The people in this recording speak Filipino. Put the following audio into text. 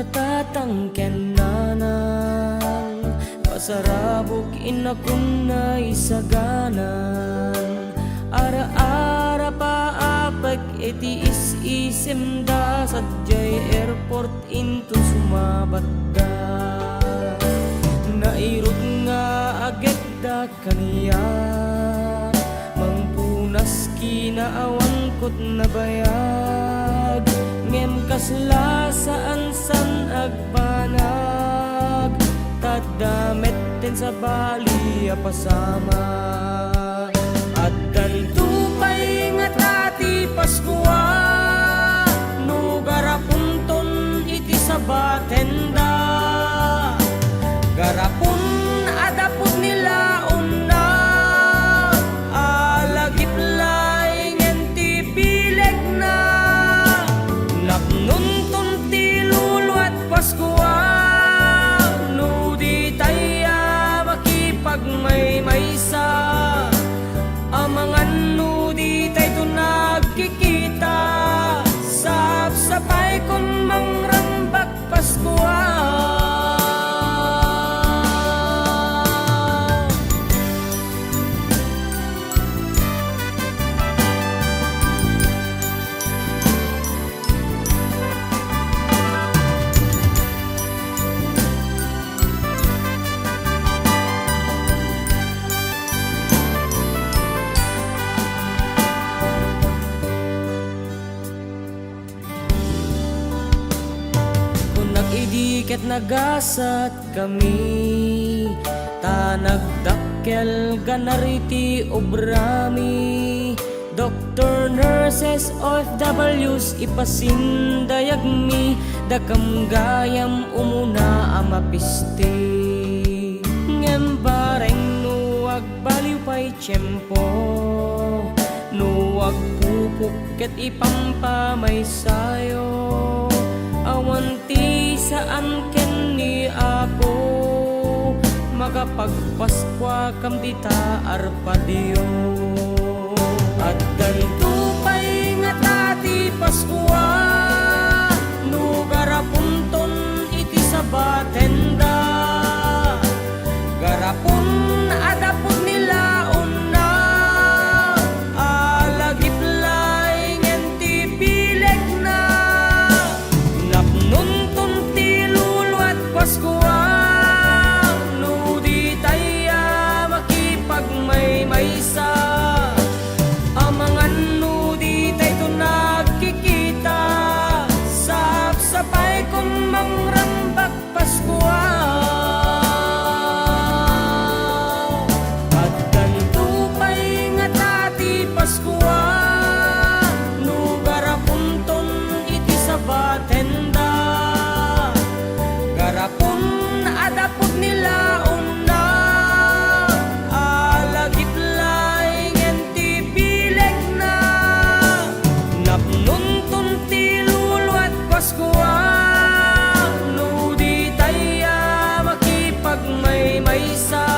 Natatangken nanang pasarabok inakun na isaganan. Ara-ara pa apag iti is-isim da sadyay airport into sumabat da. Nairog nga agad da kaniya mangpunas kinaawan kot na bayag. Ngem kasla saan san agpanag tadamet ten sa bali apasama. At tupay nga tati Paskua no garapunton iti sabatenda. Garapun adapot nila unna alagip laing enti pileg na. Napnuntun ti Lulu at Paskua no di taya makipagmaymaysa. Amangan no di tayo nagkikita sapsapay kun mangrambak Paskua. Idiket nagasat kami tanagdakkel ganariti obrami. Doctor, nurses, OFWs ipasindayag mi dakam gayam umuna amapisti. Ngem bareng nuwag baliw pa'y tiyempo nuwag pupuk ket ipampamay sayo. Awanti saan ken ni Apo makapagpaskwa kam dita arpadio. At tupay nga tati Paskua no garapunton iti sabatenda. Garapun adapon nila unna alagip laing enti pileg na. Nuntun ti Lulu at Paskua no di taya makipagmaymaysa. Amangan no di tayo nagkikita sapsapay kun mangrambak Paskua. At tupay nga tati Paskua no garapunton iti sabatenda. Garapun adapot nila unna alagip laing enti pileg na. Napnuntun ti Lulu at Paskua no di taya makipagmaymaysa.